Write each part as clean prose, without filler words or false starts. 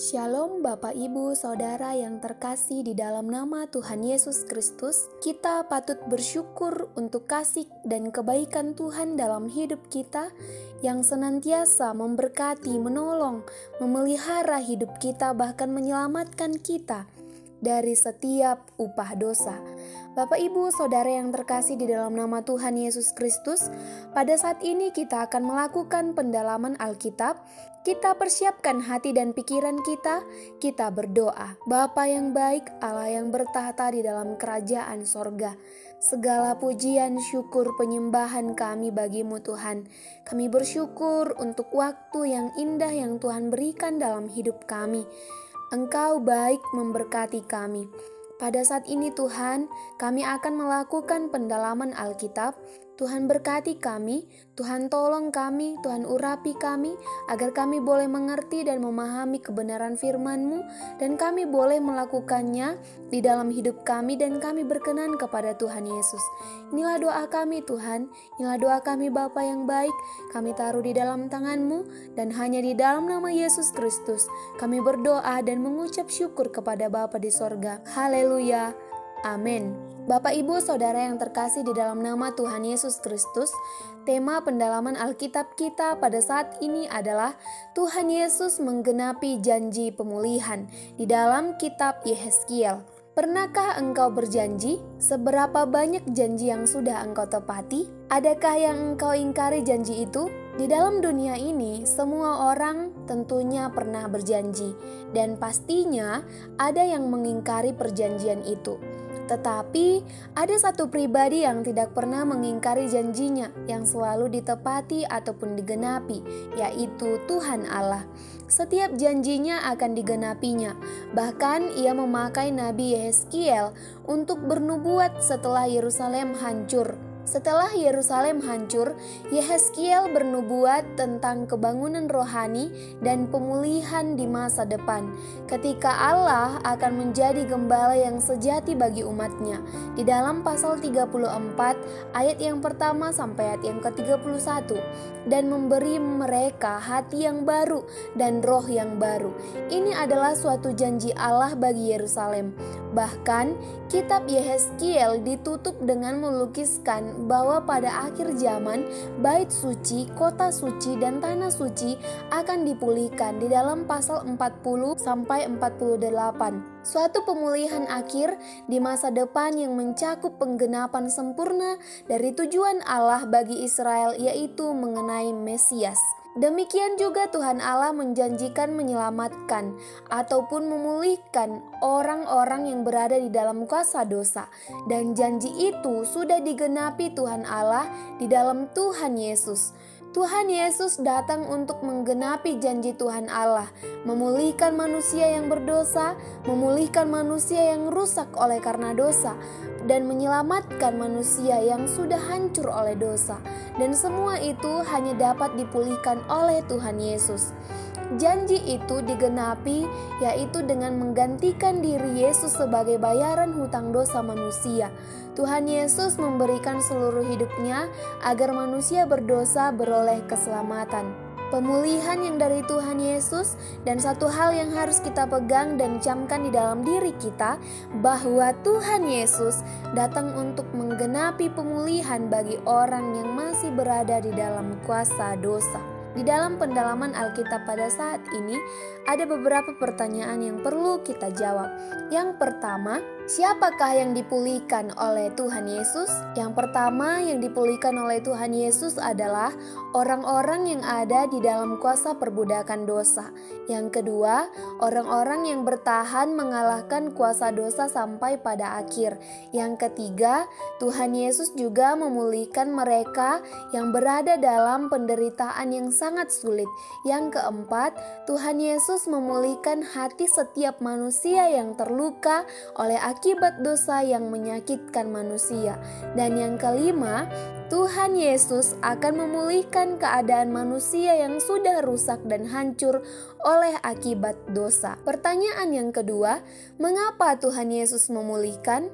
Shalom Bapak Ibu Saudara yang terkasih di dalam nama Tuhan Yesus Kristus. Kita patut bersyukur untuk kasih dan kebaikan Tuhan dalam hidup kita yang senantiasa memberkati, menolong, memelihara hidup kita, bahkan menyelamatkan kita dari setiap upah dosa. Bapak Ibu Saudara yang terkasih di dalam nama Tuhan Yesus Kristus, pada saat ini kita akan melakukan pendalaman Alkitab. Kita persiapkan hati dan pikiran kita berdoa. Bapa yang baik, Allah yang bertahta di dalam kerajaan sorga, segala pujian, syukur, penyembahan kami bagimu Tuhan. Kami bersyukur untuk waktu yang indah yang Tuhan berikan dalam hidup kami. Engkau baik memberkati kami. Pada saat ini Tuhan, kami akan melakukan pendalaman Alkitab. Tuhan berkati kami, Tuhan tolong kami, Tuhan urapi kami, agar kami boleh mengerti dan memahami kebenaran firman-Mu, dan kami boleh melakukannya di dalam hidup kami, dan kami berkenan kepada Tuhan Yesus. Inilah doa kami Tuhan, inilah doa kami Bapa yang baik, kami taruh di dalam tangan-Mu, dan hanya di dalam nama Yesus Kristus, kami berdoa dan mengucap syukur kepada Bapa di sorga. Haleluya, amin. Bapak Ibu Saudara yang terkasih di dalam nama Tuhan Yesus Kristus, tema pendalaman Alkitab kita pada saat ini adalah Tuhan Yesus menggenapi janji pemulihan di dalam kitab Yehezkiel. Pernahkah engkau berjanji? Seberapa banyak janji yang sudah engkau tepati? Adakah yang engkau ingkari janji itu? Di dalam dunia ini, semua orang tentunya pernah berjanji, dan pastinya ada yang mengingkari perjanjian itu. Tetapi ada satu pribadi yang tidak pernah mengingkari janjinya, yang selalu ditepati ataupun digenapi, yaitu Tuhan Allah. Setiap janjinya akan digenapinya. Bahkan ia memakai Nabi Yehezkiel untuk bernubuat setelah Yerusalem hancur. Setelah Yerusalem hancur, Yehezkiel bernubuat tentang kebangunan rohani dan pemulihan di masa depan, ketika Allah akan menjadi gembala yang sejati bagi umatnya. Di dalam pasal 34 ayat yang pertama sampai ayat yang ke-31, dan memberi mereka hati yang baru dan roh yang baru. Ini adalah suatu janji Allah bagi Yerusalem. Bahkan kitab Yehezkiel ditutup dengan melukiskan bahwa pada akhir zaman bait suci, kota suci, dan tanah suci akan dipulihkan di dalam pasal 40 sampai 48. Suatu pemulihan akhir di masa depan yang mencakup penggenapan sempurna dari tujuan Allah bagi Israel, yaitu mengenai Mesias. Demikian juga Tuhan Allah menjanjikan menyelamatkan ataupun memulihkan orang-orang yang berada di dalam kuasa dosa. Dan janji itu sudah digenapi Tuhan Allah di dalam Tuhan Yesus. Tuhan Yesus datang untuk menggenapi janji Tuhan Allah, memulihkan manusia yang berdosa, memulihkan manusia yang rusak oleh karena dosa, dan menyelamatkan manusia yang sudah hancur oleh dosa. Dan semua itu hanya dapat dipulihkan oleh Tuhan Yesus. Janji itu digenapi, yaitu dengan menggantikan diri Yesus sebagai bayaran hutang dosa manusia. Tuhan Yesus memberikan seluruh hidupnya agar manusia berdosa beroleh keselamatan. Pemulihan yang dari Tuhan Yesus, dan satu hal yang harus kita pegang dan camkan di dalam diri kita, bahwa Tuhan Yesus datang untuk menggenapi pemulihan bagi orang yang masih berada di dalam kuasa dosa. Di dalam pendalaman Alkitab pada saat ini, ada beberapa pertanyaan yang perlu kita jawab. Yang pertama, siapakah yang dipulihkan oleh Tuhan Yesus? Yang pertama yang dipulihkan oleh Tuhan Yesus adalah orang-orang yang ada di dalam kuasa perbudakan dosa. Yang kedua, orang-orang yang bertahan mengalahkan kuasa dosa sampai pada akhir. Yang ketiga, Tuhan Yesus juga memulihkan mereka yang berada dalam penderitaan yang sangat sulit. Yang keempat, Tuhan Yesus memulihkan hati setiap manusia yang terluka oleh akibat dosa yang menyakitkan manusia. Dan yang kelima, Tuhan Yesus akan memulihkan keadaan manusia yang sudah rusak dan hancur oleh akibat dosa. Pertanyaan yang kedua, mengapa Tuhan Yesus memulihkan?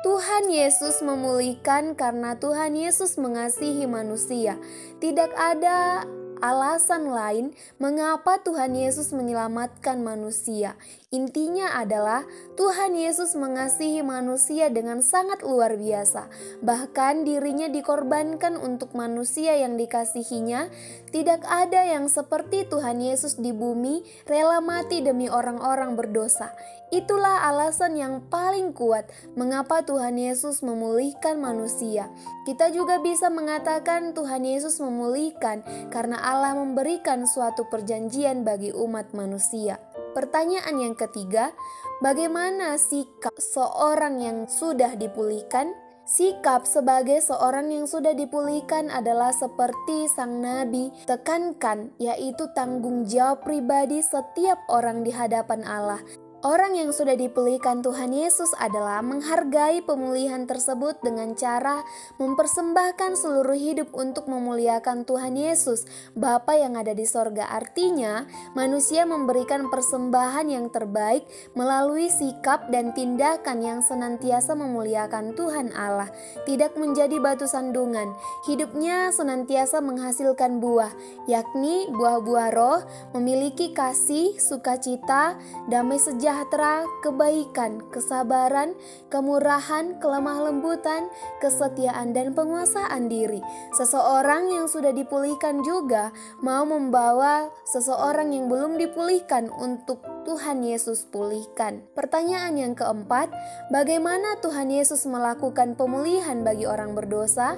Tuhan Yesus memulihkan karena Tuhan Yesus mengasihi manusia. Tidak ada alasan lain mengapa Tuhan Yesus menyelamatkan manusia. Intinya adalah Tuhan Yesus mengasihi manusia dengan sangat luar biasa. Bahkan dirinya dikorbankan untuk manusia yang dikasihinya. Tidak ada yang seperti Tuhan Yesus di bumi rela mati demi orang-orang berdosa. Itulah alasan yang paling kuat mengapa Tuhan Yesus memulihkan manusia. Kita juga bisa mengatakan Tuhan Yesus memulihkan karena Allah memberikan suatu perjanjian bagi umat manusia. Pertanyaan yang ketiga, bagaimana sikap seorang yang sudah dipulihkan? Sikap sebagai seorang yang sudah dipulihkan adalah seperti sang nabi tekankan, yaitu tanggung jawab pribadi setiap orang di hadapan Allah. Orang yang sudah dipulihkan Tuhan Yesus adalah menghargai pemulihan tersebut dengan cara mempersembahkan seluruh hidup untuk memuliakan Tuhan Yesus, Bapa yang ada di sorga. Artinya, manusia memberikan persembahan yang terbaik melalui sikap dan tindakan yang senantiasa memuliakan Tuhan Allah, tidak menjadi batu sandungan. Hidupnya senantiasa menghasilkan buah, yakni buah-buah roh, memiliki kasih, sukacita, damai sejahtera, kebaikan, kesabaran, kemurahan, kelemah lembutan, kesetiaan, dan penguasaan diri. Seseorang yang sudah dipulihkan juga mau membawa seseorang yang belum dipulihkan untuk Tuhan Yesus pulihkan. Pertanyaan yang keempat, bagaimana Tuhan Yesus melakukan pemulihan bagi orang berdosa?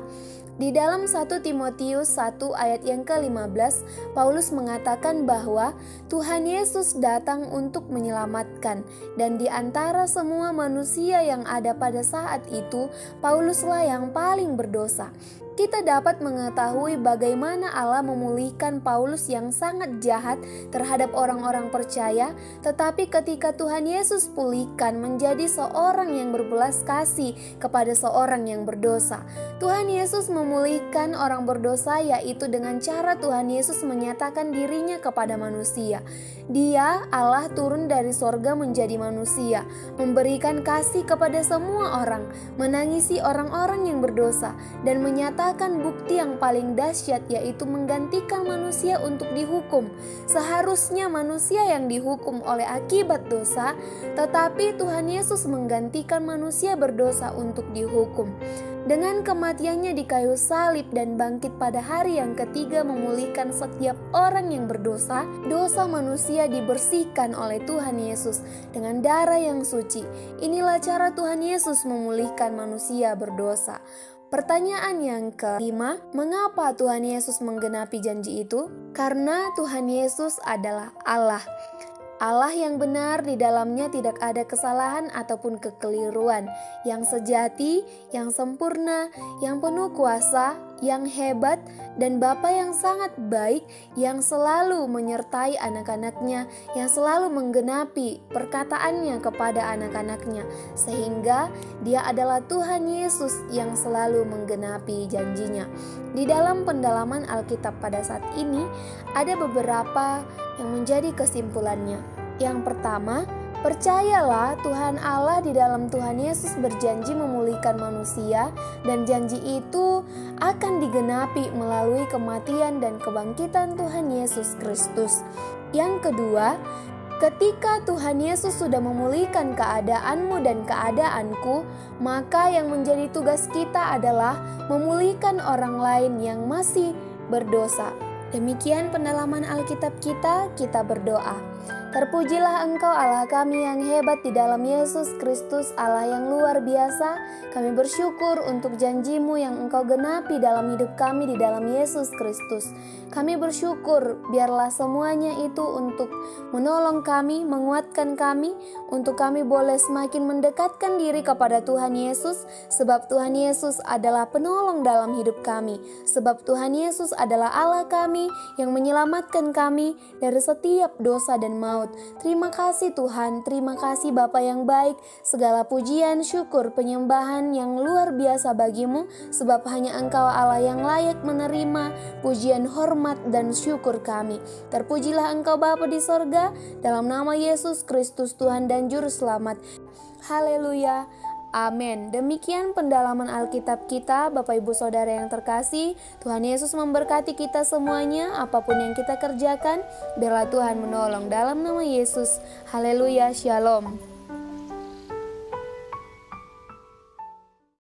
Di dalam 1 Timotius 1 ayat yang ke-15, Paulus mengatakan bahwa Tuhan Yesus datang untuk menyelamatkan, dan di antara semua manusia yang ada pada saat itu, Pauluslah yang paling berdosa. Kita dapat mengetahui bagaimana Allah memulihkan Paulus yang sangat jahat terhadap orang-orang percaya, tetapi ketika Tuhan Yesus pulihkan menjadi seorang yang berbelas kasih kepada seorang yang berdosa. Tuhan Yesus memulihkan orang berdosa yaitu dengan cara Tuhan Yesus menyatakan dirinya kepada manusia. Dia, Allah, turun dari sorga menjadi manusia, memberikan kasih kepada semua orang, menangisi orang-orang yang berdosa, dan menyatakan bukti yang paling dahsyat yaitu menggantikan manusia untuk dihukum. Seharusnya manusia yang dihukum oleh akibat dosa, tetapi Tuhan Yesus menggantikan manusia berdosa untuk dihukum. Dengan kematiannya di kayu salib dan bangkit pada hari yang ketiga memulihkan setiap orang yang berdosa, dosa manusia dibersihkan oleh Tuhan Yesus dengan darah yang suci. Inilah cara Tuhan Yesus memulihkan manusia berdosa. Pertanyaan yang kelima, mengapa Tuhan Yesus menggenapi janji itu? Karena Tuhan Yesus adalah Allah. Allah yang benar, di dalamnya tidak ada kesalahan ataupun kekeliruan, yang sejati, yang sempurna, yang penuh kuasa, yang hebat, dan Bapa yang sangat baik, yang selalu menyertai anak-anaknya, yang selalu menggenapi perkataannya kepada anak-anaknya, sehingga Dia adalah Tuhan Yesus yang selalu menggenapi janjinya. Di dalam pendalaman Alkitab pada saat ini, ada beberapa yang menjadi kesimpulannya. Yang pertama, percayalah Tuhan Allah di dalam Tuhan Yesus berjanji memulihkan manusia, dan janji itu akan digenapi melalui kematian dan kebangkitan Tuhan Yesus Kristus. Yang kedua, ketika Tuhan Yesus sudah memulihkan keadaanmu dan keadaanku, maka yang menjadi tugas kita adalah memulihkan orang lain yang masih berdosa. Demikian pendalaman Alkitab kita berdoa. Terpujilah Engkau Allah kami yang hebat di dalam Yesus Kristus, Allah yang luar biasa. Kami bersyukur untuk janji-Mu yang Engkau genapi dalam hidup kami di dalam Yesus Kristus. Kami bersyukur biarlah semuanya itu untuk menolong kami, menguatkan kami, untuk kami boleh semakin mendekatkan diri kepada Tuhan Yesus, sebab Tuhan Yesus adalah penolong dalam hidup kami, sebab Tuhan Yesus adalah Allah kami yang menyelamatkan kami dari setiap dosa dan maut. Terima kasih Tuhan, terima kasih Bapa yang baik, segala pujian, syukur, penyembahan yang luar biasa bagimu, sebab hanya Engkau Allah yang layak menerima pujian, hormat, dan syukur kami. Terpujilah Engkau Bapa di sorga, dalam nama Yesus Kristus Tuhan dan Juru Selamat. Haleluya, Amin. Demikian pendalaman Alkitab kita, Bapak Ibu Saudara yang terkasih. Tuhan Yesus memberkati kita semuanya, apapun yang kita kerjakan, biarlah Tuhan menolong dalam nama Yesus. Haleluya, shalom.